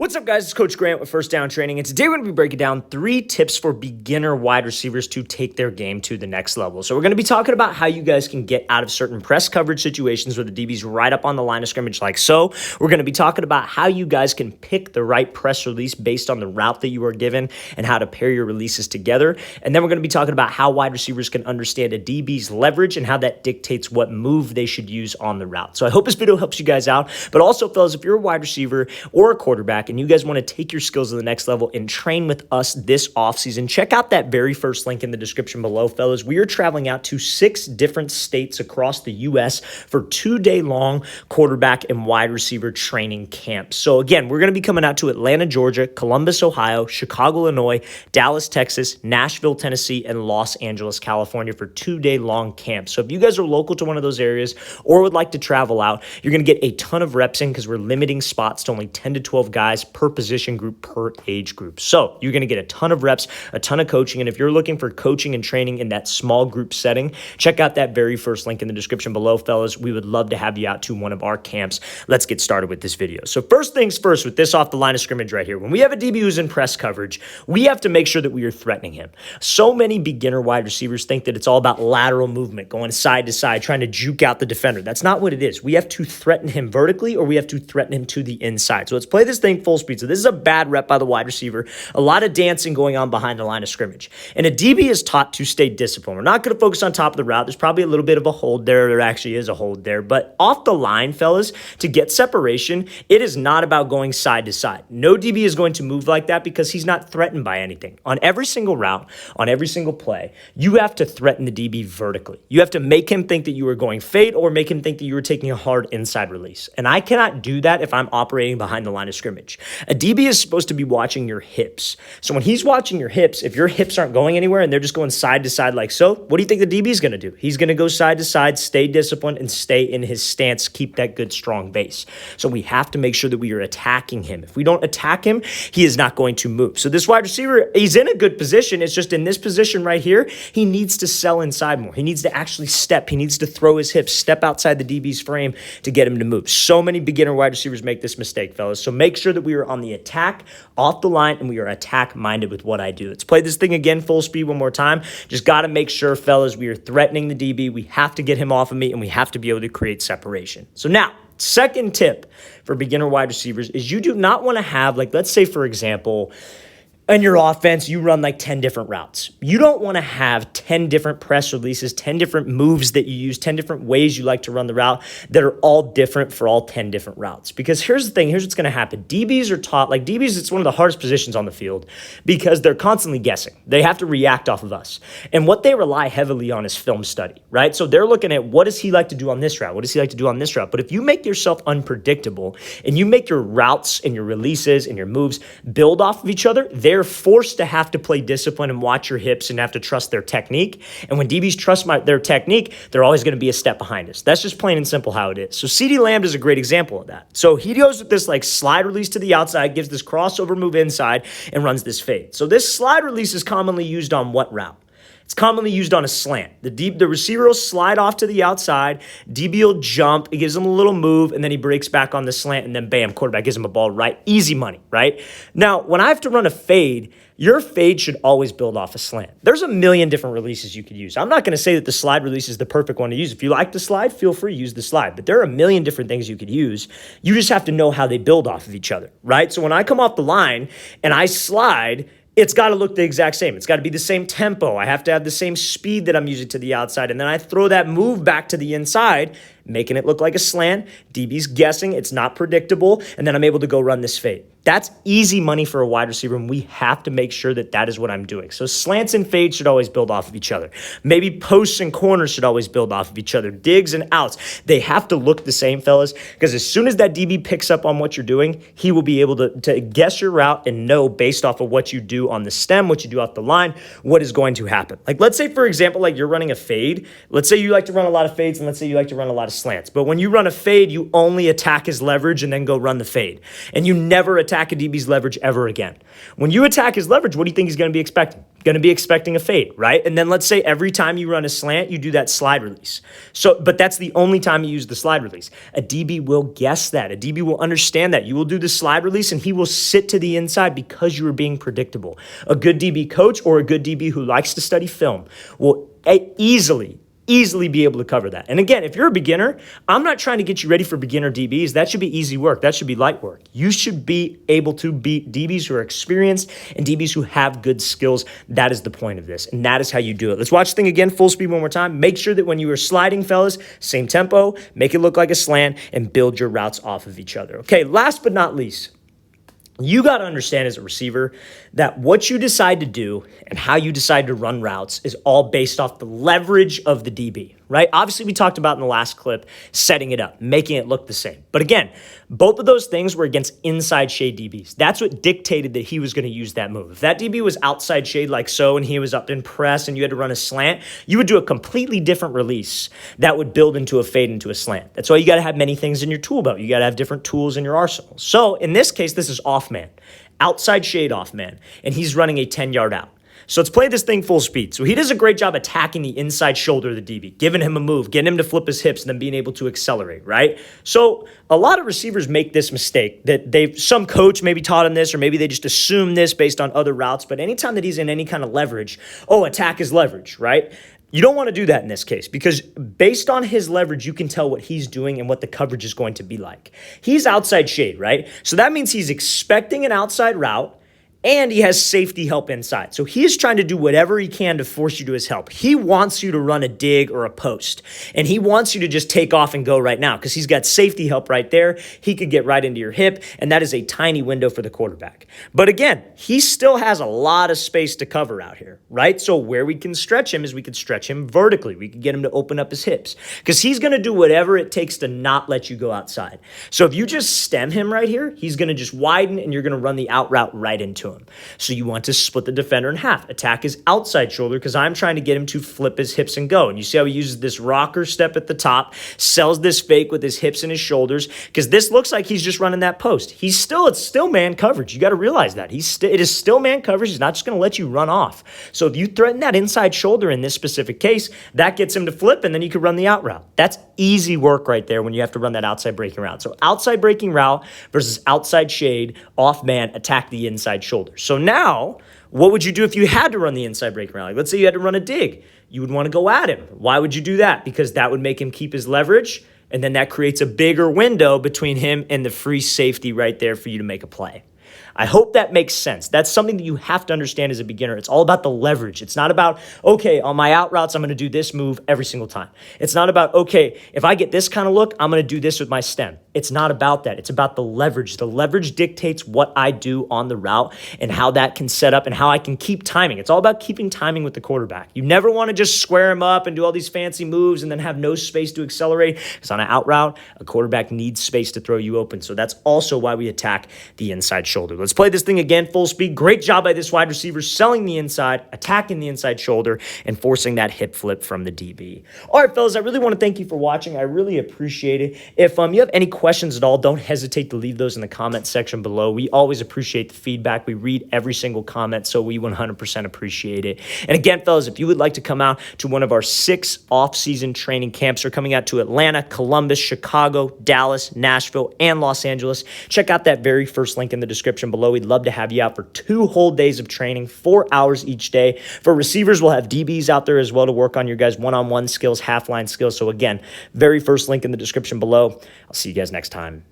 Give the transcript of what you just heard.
What's up, guys? It's Coach Grant with First Down Training, and today we're going to be breaking down 3 tips for beginner wide receivers to take their game to the next level. So we're going to be talking about how you guys can get out of certain press coverage situations where the DB's right up on the line of scrimmage like so. We're going to be talking about how you guys can pick the right press release based on the route that you are given and how to pair your releases together. And then we're going to be talking about how wide receivers can understand a DB's leverage and how that dictates what move they should use on the route. So I hope this video helps you guys out. But also, fellas, if you're a wide receiver or a quarterback and you guys want to take your skills to the next level and train with us this offseason, check out that very first link in the description below, fellas. We are traveling out to 6 different states across the U.S. for 2-day-long quarterback and wide receiver training camps. So again, we're going to be coming out to Atlanta, Georgia, Columbus, Ohio, Chicago, Illinois, Dallas, Texas, Nashville, Tennessee, and Los Angeles, California for 2-day-long camps. So if you guys are local to one of those areas or would like to travel out, you're going to get a ton of reps in because we're limiting spots to only 10 to 12 guys per position group, per age group. So you're going to get a ton of reps, a ton of coaching. And if you're looking for coaching and training in that small group setting, check out that very first link in the description below, fellas. We would love to have you out to one of our camps. Let's get started with this video. So first things first, with this off the line of scrimmage right here, when we have a DB who's in press coverage, we have to make sure that we are threatening him. So many beginner wide receivers think that it's all about lateral movement, going side to side, trying to juke out the defender. That's not what it is. We have to threaten him vertically or we have to threaten him to the inside. So let's play this thing full speed. So this is a bad rep by the wide receiver. A lot of dancing going on behind the line of scrimmage. And a DB is taught to stay disciplined. We're not going to focus on top of the route. There's probably a little bit of a hold there. There actually is a hold there. But off the line, fellas, to get separation, it is not about going side to side. No DB is going to move like that because he's not threatened by anything. On every single route, on every single play, you have to threaten the DB vertically. You have to make him think that you are going fade or make him think that you are taking a hard inside release. And I cannot do that if I'm operating behind the line of scrimmage. A DB is supposed to be watching your hips. So when he's watching your hips, if your hips aren't going anywhere and they're just going side to side like so, what do you think the DB is going to do? He's going to go side to side, stay disciplined, and stay in his stance, keep that good, strong base. So we have to make sure that we are attacking him. If we don't attack him, he is not going to move. So this wide receiver, he's in a good position. It's just in this position right here, he needs to sell inside more. He needs to actually step. He needs to throw his hips, step outside the DB's frame to get him to move. So many beginner wide receivers make this mistake, fellas. So make sure that we are on the attack, off the line, and we are attack-minded with what I do. Let's play this thing again full speed one more time. Just got to make sure, fellas, we are threatening the DB. We have to get him off of me, and we have to be able to create separation. So now, second tip for beginner wide receivers is you do not want to have, like, let's say, for example, in your offense, you run like 10 different routes. You don't want to have 10 different press releases, 10 different moves that you use, 10 different ways you like to run the route that are all different for all 10 different routes. Because here's the thing, here's what's going to happen. DBs are taught, like DBs, it's one of the hardest positions on the field because they're constantly guessing. They have to react off of us. And what they rely heavily on is film study, right? So they're looking at what does he like to do on this route? What does he like to do on this route? But if you make yourself unpredictable and you make your routes and your releases and your moves build off of each other, they're forced to have to play discipline and watch your hips and have to trust their technique. And when DBs trust their technique, they're always going to be a step behind us. That's just plain and simple how it is. So CeeDee Lamb is a great example of that. So he goes with this like slide release to the outside, gives this crossover move inside, and runs this fade. So this slide release is commonly used on what route? It's commonly used on a slant. The receiver will slide off to the outside, DB will jump, it gives him a little move, and then he breaks back on the slant, and then bam, quarterback gives him a ball right. Easy money, right? Now, when I have to run a fade, your fade should always build off a slant. There's a million different releases you could use. I'm not going to say that the slide release is the perfect one to use. If you like the slide, feel free to use the slide. But there are a million different things you could use. You just have to know how they build off of each other, right? So when I come off the line and I slide, it's got to look the exact same. It's got to be the same tempo. I have to have the same speed that I'm using to the outside. And then I throw that move back to the inside, making it look like a slant. DB's guessing. It's not predictable. And then I'm able to go run this fade. That's easy money for a wide receiver, and we have to make sure that that is what I'm doing. So slants and fades should always build off of each other. Maybe posts and corners should always build off of each other. Digs and outs, they have to look the same, fellas, because as soon as that DB picks up on what you're doing, he will be able to guess your route and know based off of what you do on the stem, what you do off the line, what is going to happen. Like let's say, for example, like you're running a fade. Let's say you like to run a lot of fades, and let's say you like to run a lot of slants. But when you run a fade, you only attack his leverage and then go run the fade. And you never attack a DB's leverage ever again. When you attack his leverage, what do you think he's going to be expecting? Going to be expecting a fade, right? And then let's say every time you run a slant, you do that slide release. But that's the only time you use the slide release. A DB will guess that. A DB will understand that. You will do the slide release and he will sit to the inside because you are being predictable. A good DB coach or a good DB who likes to study film will easily be able to cover that. And again, if you're a beginner, I'm not trying to get you ready for beginner DBs. That should be easy work. That should be light work. You should be able to beat DBs who are experienced and DBs who have good skills. That is the point of this, and that is how you do it. Let's watch the thing again, full speed one more time. Make sure that when you are sliding, fellas, same tempo, make it look like a slant, and build your routes off of each other. Okay, last but not least, you got to understand as a receiver that what you decide to do and how you decide to run routes is all based off the leverage of the DB, right? Obviously, we talked about in the last clip, setting it up, making it look the same. But again, both of those things were against inside shade DBs. That's what dictated that he was going to use that move. If that DB was outside shade like so, and he was up in press and you had to run a slant, you would do a completely different release that would build into a fade into a slant. That's why you got to have many things in your tool belt. You got to have different tools in your arsenal. So in this case, this is off man, outside shade off man, and he's running a 10-yard out. So let's play this thing full speed. So he does a great job attacking the inside shoulder of the DB, giving him a move, getting him to flip his hips, and then being able to accelerate, right? So a lot of receivers make this mistake that some coach maybe taught him this, or maybe they just assume this based on other routes. But anytime that he's in any kind of leverage, attack his leverage, right? You don't want to do that in this case because based on his leverage, you can tell what he's doing and what the coverage is going to be like. He's outside shade, right? So that means he's expecting an outside route, and he has safety help inside. So he is trying to do whatever he can to force you to his help. He wants you to run a dig or a post, and he wants you to just take off and go right now because he's got safety help right there. He could get right into your hip, and that is a tiny window for the quarterback. But again, he still has a lot of space to cover out here, right? So where we can stretch him is we can stretch him vertically. We can get him to open up his hips because he's going to do whatever it takes to not let you go outside. So if you just stem him right here, he's going to just widen, and you're going to run the out route right into him. So you want to split the defender in half, attack his outside shoulder because I'm trying to get him to flip his hips and go. And you see how he uses this rocker step at the top, sells this fake with his hips and his shoulders because this looks like he's just running that post. It's still man coverage. You got to realize that. It is still man coverage. He's not just going to let you run off. So if you threaten that inside shoulder in this specific case, that gets him to flip, and then you can run the out route. That's easy work right there when you have to run that outside breaking route. So outside breaking route versus outside shade, off man, attack the inside shoulder. So now, what would you do if you had to run the inside breaking route? Like, let's say you had to run a dig. You would want to go at him. Why would you do that? Because that would make him keep his leverage, and then that creates a bigger window between him and the free safety right there for you to make a play. I hope that makes sense. That's something that you have to understand as a beginner. It's all about the leverage. It's not about, okay, on my out routes, I'm going to do this move every single time. It's not about, okay, if I get this kind of look, I'm going to do this with my stem. It's not about that. It's about the leverage. The leverage dictates what I do on the route and how that can set up and how I can keep timing. It's all about keeping timing with the quarterback. You never want to just square him up and do all these fancy moves and then have no space to accelerate. Because on an out route, a quarterback needs space to throw you open. So that's also why we attack the inside shoulder. Let's play this thing again, full speed. Great job by this wide receiver selling the inside, attacking the inside shoulder, and forcing that hip flip from the DB. All right, fellas, I really want to thank you for watching. I really appreciate it. If you have any questions at all, don't hesitate to leave those in the comment section below. We always appreciate the feedback. We read every single comment, so we 100% appreciate it. And again, fellas, if you would like to come out to one of our 6 off-season training camps, we're coming out to Atlanta, Columbus, Chicago, Dallas, Nashville, and Los Angeles. Check out that very first link in the description below. We'd love to have you out for 2 whole days of training, 4 hours each day. For receivers, we'll have DBs out there as well to work on your guys' one-on-one skills, half-line skills. So again, very first link in the description below. I'll see you guys next time.